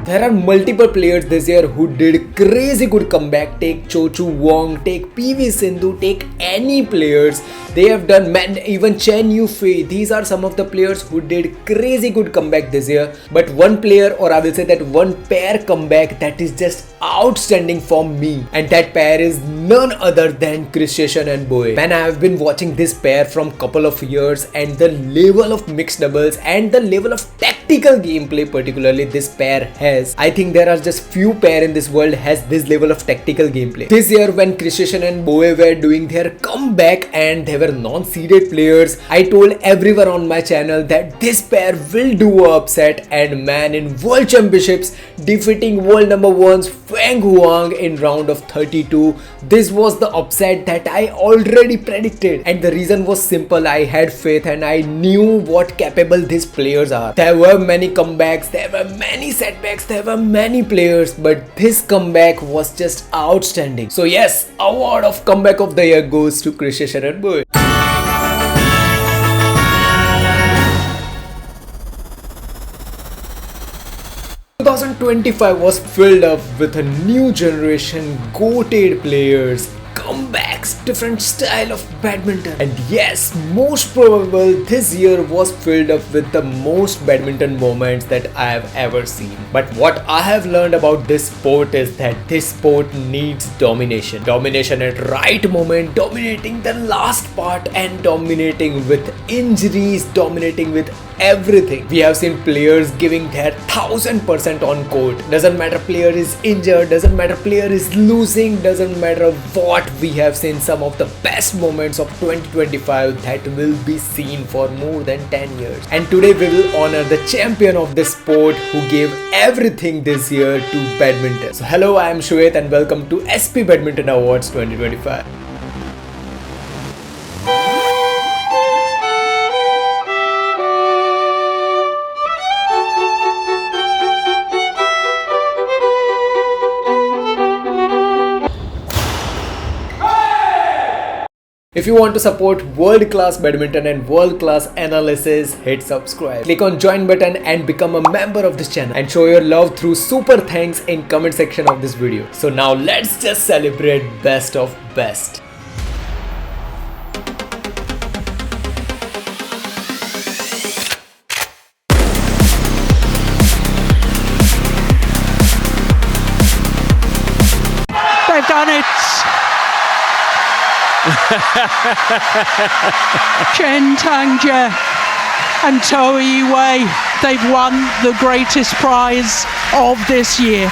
There are multiple players this year who did crazy good comeback. Take Wang, take PV Sindhu, take any players. They have done, man, even Chen Yufei. These are some of the players who did crazy good comeback this year. But one player, or I will say that one pair comeback that is just outstanding for me, and that pair is none other than Christian and Boe. Man, I have been watching this pair from couple of years, and the level of mixed doubles and the level of tactical gameplay particularly this pair has. I think there are just few pair in this world has this level of tactical gameplay. This year when Christian and Boe were doing their comeback and they were non-seeded players, I told everyone on my channel that this pair will do a upset, and man, in World Championships defeating world number ones Wang in round of 32, this was the upset that I already predicted, and the reason was simple. I had faith and I knew what capable these players are. There were many comebacks, there were many setbacks, there were many players, but this comeback was just outstanding. So yes, award of comeback of the year goes to Christian and Boe. 2025 was filled up with a new generation goated players, comebacks, different style of badminton, and yes, most probable this year was filled up with the most badminton moments that I have ever seen. But what I have learned about this sport is that this sport needs domination at right moment, dominating the last part, and dominating with injuries, dominating with everything. We have seen players giving their 1000% on court. Doesn't matter player is injured, doesn't matter player is losing, doesn't matter what. We have seen some of the best moments of 2025 that will be seen for more than 10 years. And today we will honor the champion of this sport who gave everything this year to badminton. So hello, I am Shwet and welcome to SP Badminton Awards 2025. If you want to support world-class badminton and world-class analysis, hit subscribe. Click on join button and become a member of this channel, and show your love through super thanks in comment section of this video. So now let's just celebrate best of best. They've done it! Chen, Tang and Wei, they've won the greatest prize of this year.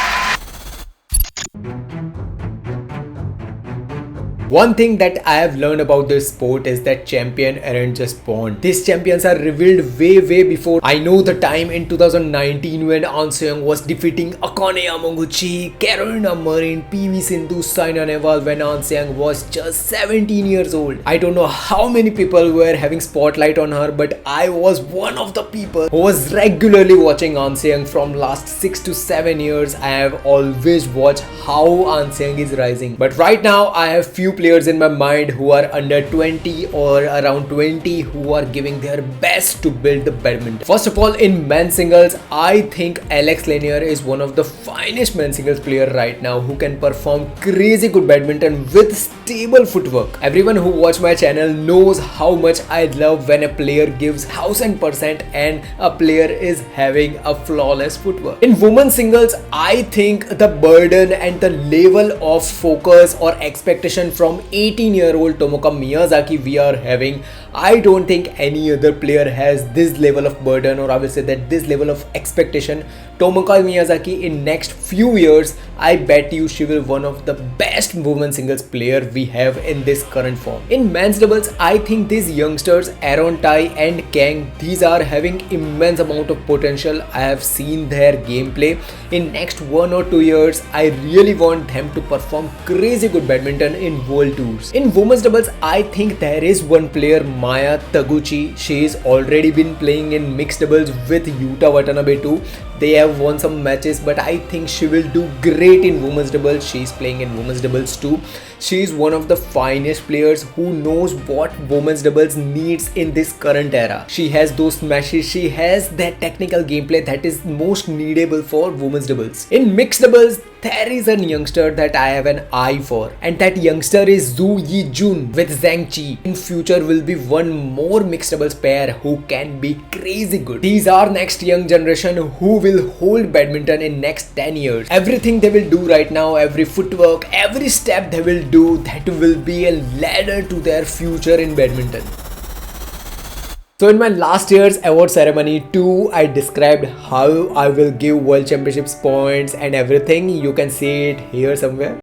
One thing that I have learned about this sport is that champions aren't just born. These champions are revealed way before. I know the time in 2019 when An Seong was defeating Akane Yamaguchi, Carolina Marin, PV Sindhu, Saina Nehwal when An Seong was just 17 years old. I don't know how many people were having spotlight on her, but I was one of the people who was regularly watching An Seong from last 6 to 7 years. I have always watched how An Seong is rising. But right now I have few players in my mind who are under 20 or around 20 who are giving their best to build the badminton. First of all, in men's singles, I think Alex Lanier is one of the finest men's singles player right now who can perform crazy good badminton with stable footwork. Everyone who watch my channel knows how much I love when a player gives 1000% and a player is having a flawless footwork. In women's singles, I think the burden and the level of focus or expectation from 18-year-old Tomoka Miyazaki we are having, I don't think any other player has this level of burden, or I will say that this level of expectation. Tomoka Miyazaki in next few years, I bet you she will one of the best women singles player we have in this current form. In men's doubles, I think these youngsters Aaron Tai and Kang, these are having immense amount of potential. I have seen their gameplay. In next 1 or 2 years, I really want them to perform crazy good badminton in world tours. In women's doubles, I think there is one player, Maya Taguchi. She is already been playing in mixed doubles with Yuta Watanabe too. They have won some matches, but I think she will do great in women's doubles. She is playing in women's doubles too. She is one of the finest players who knows what women's doubles needs in this current era. She has those smashes, she has that technical gameplay that is most needable for women's doubles. In mixed doubles, there is a youngster that I have an eye for, and that youngster is Zhu Yijun with Zhang Qi. In future will be one more mixed doubles pair who can be crazy good. These are next young generation who will hold badminton in next 10 years. Everything they will do right now, every footwork, every step they will do, that will be a ladder to their future in badminton. So in my last year's award ceremony too, I described how I will give World Championships points and everything. You can see it here somewhere.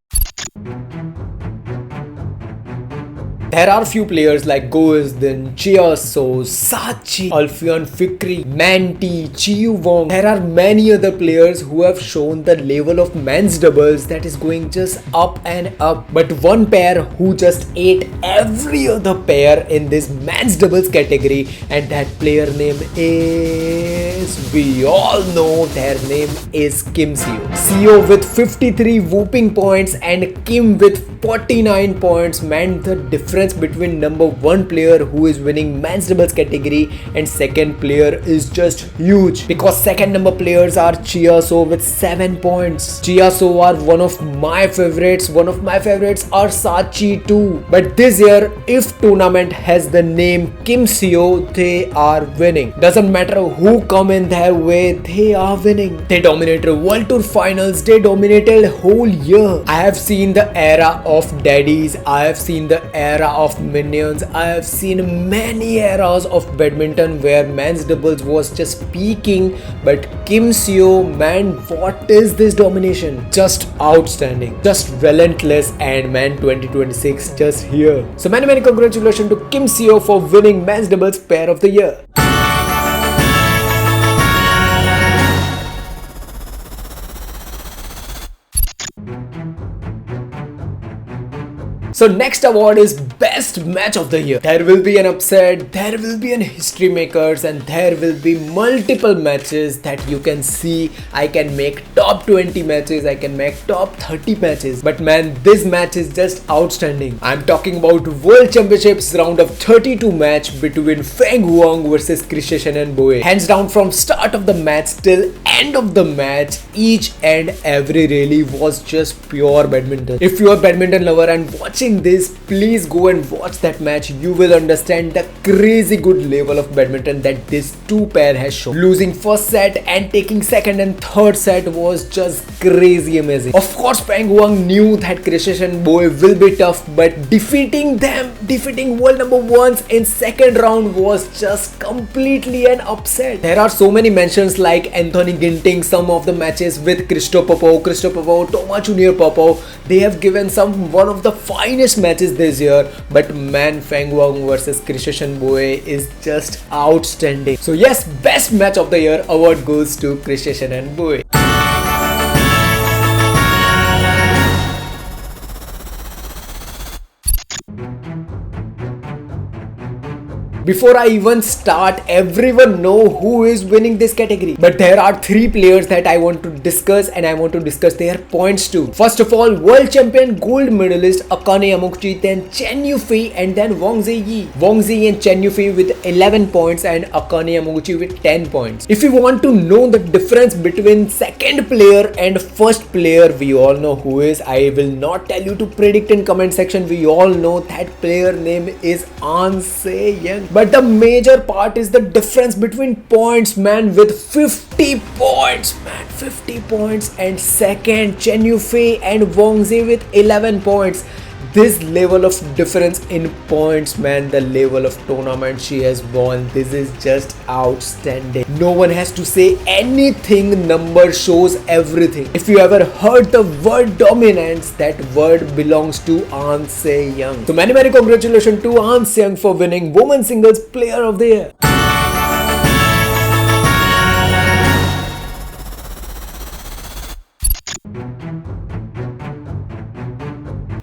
There are few players like Goisden, Chiaso, Sachi, Alfian Fikri, Manti, Chiu Wong. There are many other players who have shown the level of men's doubles that is going just up and up. But one pair who just ate every other pair in this men's doubles category, and that player name is, we all know their name is Kim Seo. Seo with 53 whooping points and Kim with 49 points meant the difference between number one player who is winning men's doubles category and second player is just huge, because second number players are Chiaso with 7 points. Chiaso are one of my favorites. One of my favorites are Sachi too. But this year, if tournament has the name Kim Seo, they are winning. Doesn't matter who come in their way, they are winning. They dominated World Tour finals. They dominated whole year. I have seen the era of daddies. I have seen the era of minions. I have seen many eras of badminton where men's doubles was just peaking, but Kim Seo, man, what is this domination? Just outstanding, just relentless, and man, 2026 just here. So many congratulations to Kim Seo for winning men's doubles pair of the year. So next award is best match of the year. There will be an upset, there will be an history makers, and there will be multiple matches that you can see. I can make top 20 matches, I can make top 30 matches, but man, this match is just outstanding. I'm talking about World Championships round of 32 match between Feng Wang versus Krishan Boe. Hands down, from start of the match till end of the match, each and every rally was just pure badminton. If you are a badminton lover and watching this, please go and watch that match. You will understand the crazy good level of badminton that this two pair has shown. Losing first set and taking second and third set was just crazy amazing. Of course, Feng Wang knew that Krishan Boe will be tough, but defeating them, defeating world number ones in second round was just completely an upset. There are so many mentions like Anthony Ginting, some of the matches with Christo Popov, Thomas Junior Popov. They have given one of the finest matches this year, but man, Feng Wang versus Krishan Boe is just outstanding. So yes, best match of the year award goes to Krishan Boe. Before I even start, everyone know who is winning this category. But there are three players that I want to discuss, and I want to discuss their points too. First of all, world champion gold medalist Akane Yamaguchi, then Chen Yufei, and then Wang Ziyi. Wang Ziyi and Chen Yufei with 11 points and Akane Yamaguchi with 10 points. If you want to know the difference between second player and first player, we all know who is. I will not tell you to predict in comment section. We all know that player name is An Se Young. But the major part is the difference between points, man, with 50 points, man, 50 points, and second Chen Yufei and Wang Ziyi with 11 points. This level of difference in points, man, the level of tournament she has won, this is just outstanding. No one has to say anything, number shows everything. If you ever heard the word dominance, that word belongs to An Se Young. So many congratulations to An Se Young for winning Women's Singles Player of the Year.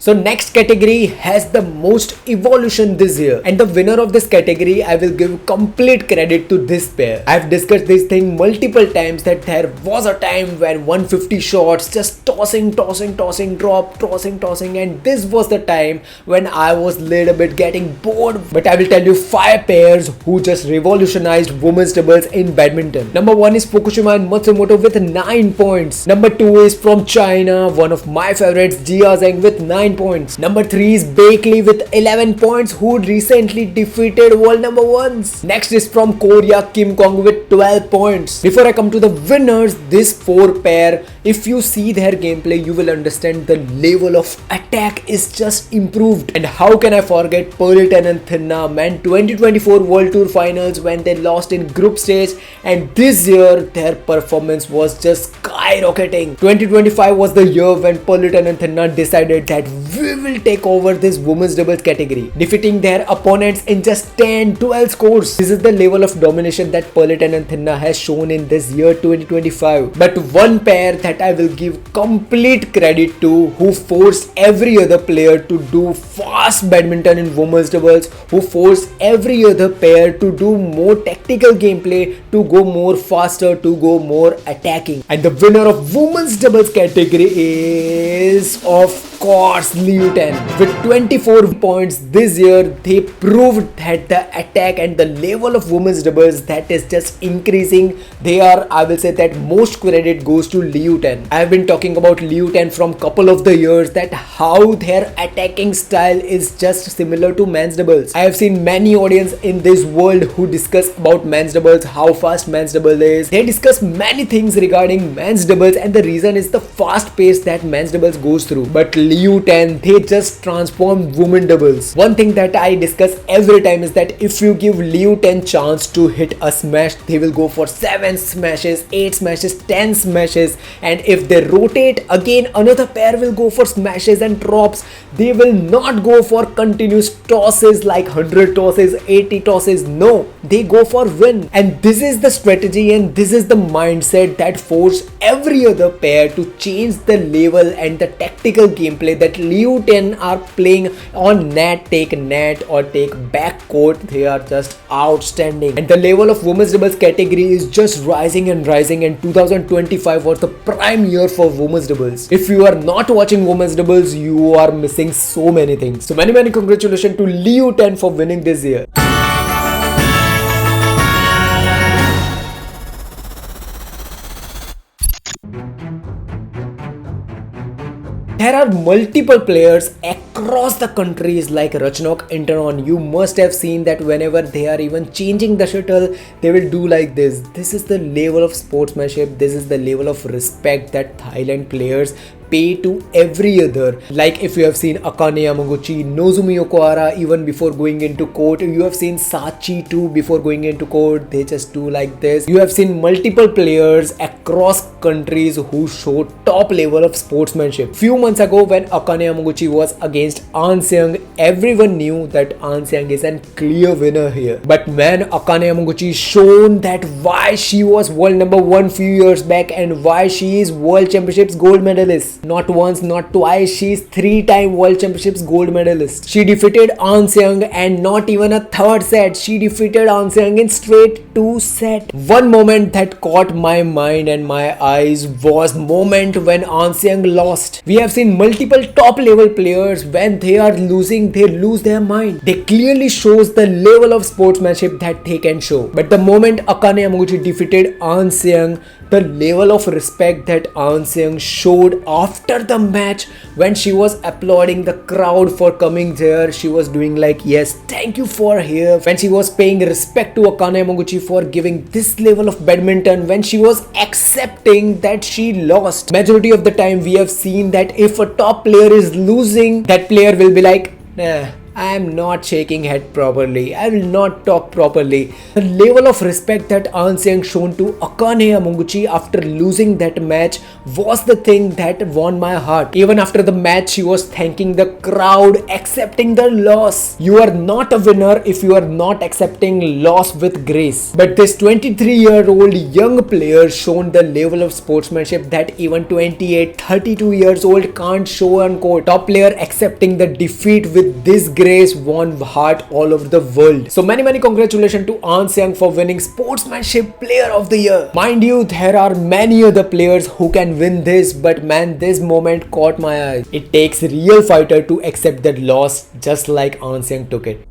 So next category has the most evolution this year, and the winner of this category, I will give complete credit to this pair. I've discussed this thing multiple times that there was a time when 150 shots just tossing, drop, tossing, and this was the time when I was little bit getting bored. But I will tell you 5 pairs who just revolutionized women's doubles in badminton. Number 1 is Fukushima and Matsumoto with 9 points. Number 2 is from China, one of my favorites, Jia Zhang with 9 points. Number 3 is Bakley with 11 points, who recently defeated world number 1s. Next is from Korea, Kim Kong with 12 points. Before I come to the winners, this 4 pair, if you see their gameplay, you will understand the level of attack is just improved. And how can I forget Pearlton and Thinna, man, 2024 World Tour Finals when they lost in group stage, and this year their performance was just skyrocketing. 2025 was the year when Pearlton and Thinna decided that we will take over this women's doubles category, defeating their opponents in just 10-12 scores. This is the level of domination that Pearlton and Thinna has shown in this year 2025. But one pair that I will give complete credit to, who forced every other player to do fast badminton in women's doubles, who forced every other pair to do more tactical gameplay, to go more faster, to go more attacking. And the winner of women's doubles category is, of course, Liu Tan. With 24 points this year, they proved that the attack and the level of women's doubles that is just increasing. I will say that most credit goes to Liu Tan. I have been talking about Liu Tan from couple of the years, that how their attacking style is just similar to men's doubles. I have seen many audience in this world who discuss about men's doubles, how fast men's double is. They discuss many things regarding men's doubles, and the reason is the fast pace that men's doubles goes through. But Liu Tan, they just transformed women doubles. One thing that I discuss every time is that if you give Liu Tan chance to hit a smash, they will go for 7 smashes, 8 smashes, 10 smashes, and if they rotate again, another pair will go for smashes and drops. They will not go for continuous tosses like 100 tosses, 80 tosses. No, they go for win. And this is the strategy and this is the mindset that forced every other pair to change the level and the tactical gameplay that Liu Tan are playing on net or take back court. They are just outstanding. And the level of women's doubles category is just rising and rising, and 2025 was the prime year for women's doubles. If you are not watching women's doubles, you are missing so many things. So many congratulations to Liu Tan for winning this year. There are multiple players across the countries like Rachnok, Internon. You must have seen that whenever they are even changing the shuttle, they will do like this. This is the level of sportsmanship. This is the level of respect that Thailand players pay to every other. Like if you have seen Akane Yamaguchi, Nozumi Okuhara, even before going into court, you have seen Sachi too before going into court, they just do like this. You have seen multiple players across countries who show top level of sportsmanship. Few months ago when Akane Yamaguchi was against An Seung, everyone knew that An Seung is a clear winner here. But man, Akane Yamaguchi shown that why she was world number 1 few years back and why she is world championships gold medalist. Not once, not twice, she is 3-time world championships gold medalist. She defeated An Seung and not even a third set. She defeated An Seung in straight 2 sets. One moment that caught my mind and my eyes was moment when An Seung lost. We have seen multiple top level players, when they are losing, they lose their mind. They clearly shows the level of sportsmanship that they can show. But the moment Akane Yamaguchi defeated An Seung, the level of respect that An Seung showed after the match, when she was applauding the crowd for coming there, she was doing like, yes, thank you for here. When she was paying respect to Akane Yamaguchi for giving this level of badminton, when she was accepting that she lost. Majority of the time we have seen that if a top player is losing, that player will be like, nah, I am not shaking head properly. I will not talk properly. The level of respect that An Seong shown to Akane Yamaguchi after losing that match was the thing that won my heart. Even after the match, she was thanking the crowd, accepting the loss. You are not a winner if you are not accepting loss with grace. But this 23-year-old young player shown the level of sportsmanship that even 28, 32 years old can't show on court. Top player accepting the defeat with this grace won heart all over the world. So many congratulations to An Seong for winning Sportsmanship Player of the Year. Mind you, there are many other players who can win this, but man, this moment caught my eye. It takes real fighter to accept that loss, just like An Seong took it.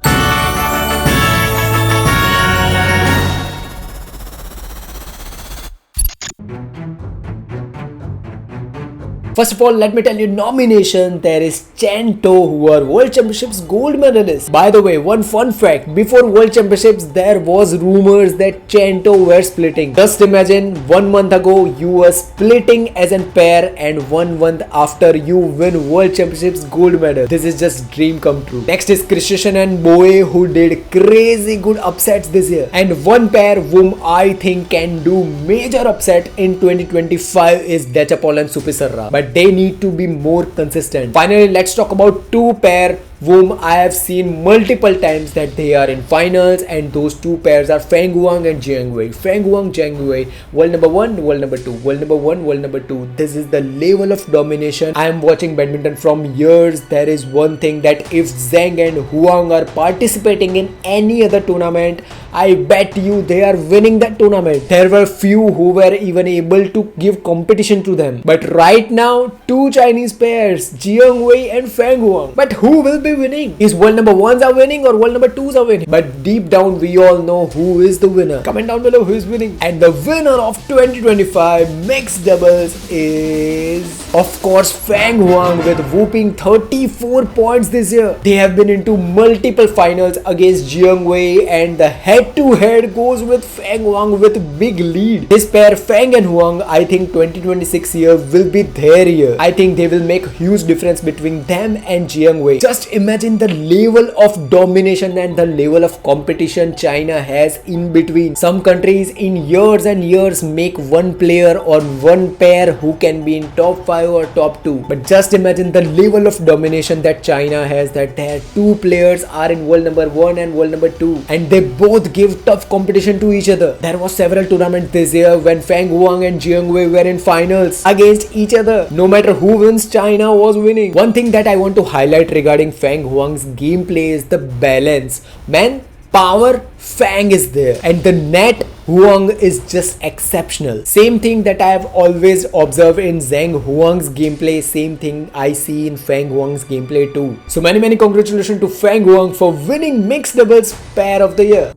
First of all, let me tell you nomination. There is Chen who are World Championships gold medalists. By the way, one fun fact, before World Championships, there was rumors that Chen were splitting. Just imagine 1 month ago, you were splitting as a pair and 1 month after you win World Championships gold medal. This is just dream come true. Next is Christian and Boe who did crazy good upsets this year. And one pair whom I think can do major upset in 2025 is Dechapol and Supisarra. But they need to be more consistent. Finally, let's talk about two pair whom I have seen multiple times that they are in finals, and those two pairs are Feng Huang and Jiang Wei. Feng Huang, Jiang Wei, world number 1, world number 2, world number 1, world number 2. This is the level of domination. I am watching badminton from years. There is one thing that if Zhang and Huang are participating in any other tournament, I bet you they are winning that tournament. There were few who were even able to give competition to them. But right now, two Chinese pairs, Jiang Wei and Feng Huang. But who will be winning? Is world number 1s are winning or world number 2s are winning? But deep down, we all know who is the winner. Comment down below who is winning. And the winner of 2025 mixed doubles is, of course, Feng Huang with whooping 34 points this year. They have been into multiple finals against Jiang Wei, and the head-to-head goes with Feng Huang with big lead. This pair, Feng and Huang, I think 2026 year will be their year. I think they will make huge difference between them and Jiang Wei. Just imagine the level of domination and the level of competition China has in between. Some countries in years and years make one player or one pair who can be in top 5 or top 2. But just imagine the level of domination that China has, that their two players are in world number 1 and world number 2, and they both give tough competition to each other. There was several tournaments this year when Feng Huang and Jiang Wei were in finals against each other. No matter who wins, China was winning. One thing that I want to highlight regarding Feng Huang's gameplay is the balance. Man, power, Feng is there, and the net, Huang is just exceptional. Same thing that I have always observed in Zhang Huang's gameplay, same thing I see in Feng Huang's gameplay too. So many congratulations to Feng Huang for winning mixed doubles pair of the year.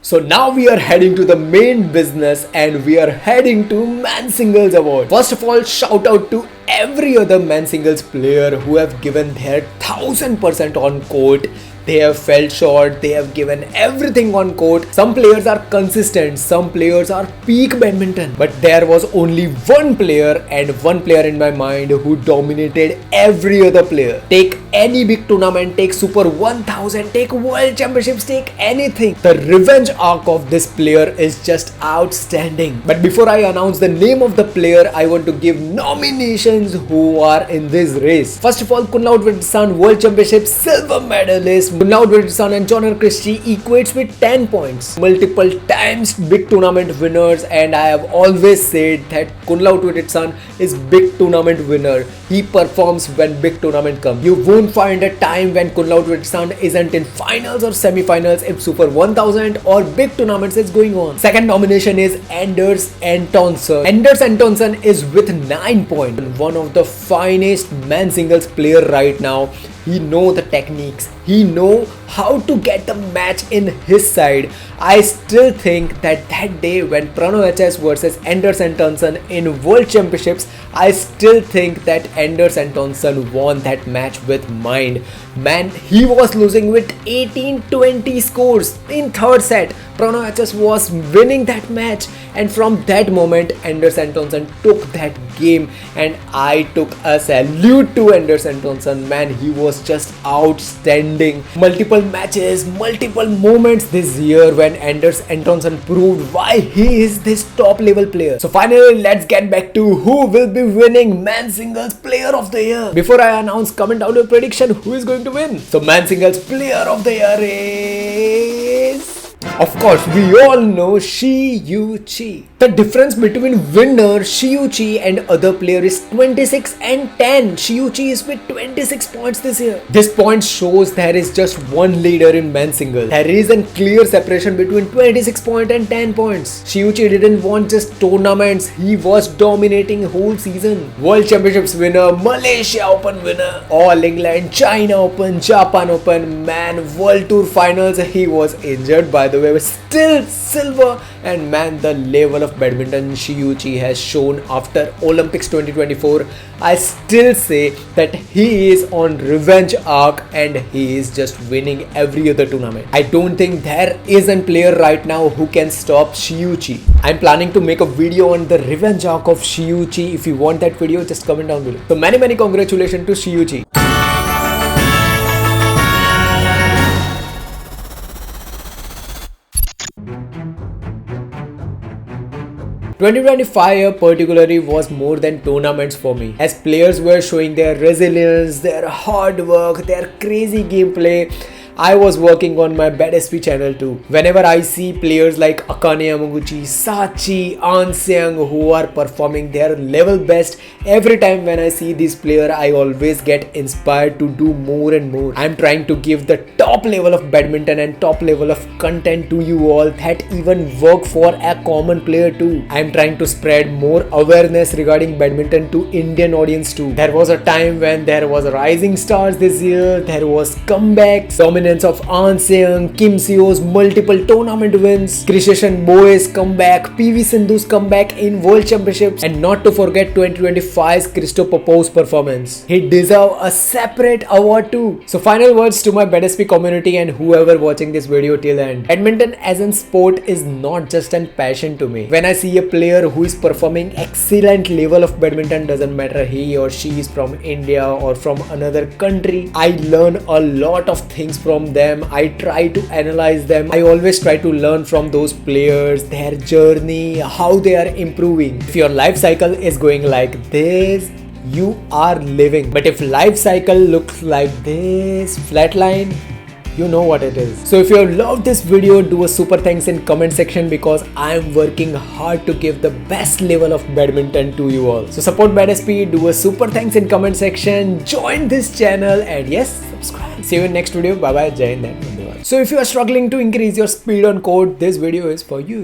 So now we are heading to the main business, and we are heading to Man Singles Award. First of all, shout out to every other Man Singles player who have given their 1000% on court. They have fell short, they have given everything on court. Some players are consistent, some players are peak badminton. But there was only one player, and one player in my mind, who dominated every other player. Take any big tournament, take Super 1000, take World Championships, take anything. The revenge arc of this player is just outstanding. But before I announce the name of the player, I want to give nominations who are in this race. First of all, Kunlaut Wittgenstein, World Championship silver medalist. Kunlaut Wittgenstein and John Christie equates with 10 points. Multiple times big tournament winners, and I have always said that Kunlaut Wittgenstein is big tournament winner. He performs when big tournament come. You won't find a time when Kunlaut Wittgenstein isn't in finals or semi-finals if Super 1000 or big tournaments is going on. Second nomination is Anders Antonsen. Anders Antonsen is with 9 points. One of the finest man singles player right now. He know the techniques. He know how to get the match in his side. I still think that day when Pranav HS versus Anders Antonsen in World Championships, I still think that Anders Antonsen won that match with mind. Man, he was losing with 18-20 scores in third set. Pranav HS was winning that match, and from that moment Anders Antonsen took that game, and I took a salute to Anders Antonsen. Man, he was just outstanding. Multiple matches, multiple moments this year when Anders Antonsen proved why he is this top level player. So finally, let's get back to who will be winning Man Singles Player of the Year. Before I announce, comment down your prediction who is going to win. So Man Singles Player of the Year is, of course, we all know Shiyuchi. The difference between winner Shiyuchi and other player is 26 and 10. Shiyuchi is with 26 points this year. This point shows there is just one leader in men's singles. There is a clear separation between 26 points and 10 points. Shiyuchi didn't want just tournaments, he was dominating whole season. World Championships winner, Malaysia Open winner, All England, China Open, Japan Open, man, World Tour Finals. He was injured, by the way, but still silver. And man, the level of badminton Shiyuchi has shown after Olympics 2024, I still say that he is on revenge arc and he is just winning every other tournament. I don't think there is a player right now who can stop Shiyuchi. I'm planning to make a video on the revenge arc of Shiyuchi. If you want that video, just comment down below. So many congratulations to Shiyuchi. 2025 particularly was more than tournaments for me, as players were showing their resilience, their hard work, their crazy gameplay. I was working on my BadSP channel too. Whenever I see players like Akane Yamaguchi, Sachi, Anseang who are performing their level best, every time when I see this player, I always get inspired to do more and more. I'm trying to give the top level of badminton and top level of content to you all that even work for a common player too. I'm trying to spread more awareness regarding badminton to Indian audience too. There was a time when there was rising stars this year, there was comebacks, dominance of An Seung, Kim Seo's multiple tournament wins, Krishnan Boy's comeback, PV Sindhu's comeback in World Championships, and not to forget 2025's Christo Popov's performance. He deserves a separate award too. So final words to my BadSP community and whoever watching this video till end. Badminton as a sport is not just a passion to me. When I see a player who is performing excellent level of badminton, doesn't matter he or she is from India or from another country, I learn a lot of things from them. I try to analyze them. I always try to learn from those players, their journey, how they are improving. If your life cycle is going like this, you are living. But if life cycle looks like this, flatline, you know what it is. So if you have loved this video, do a super thanks in comment section, because I am working hard to give the best level of badminton to you all. So support BadSP, do a super thanks in comment section, join this channel, and yes, subscribe. See you in next video. Bye bye. Jai Hind. So if you are struggling to increase your speed on court, this video is for you.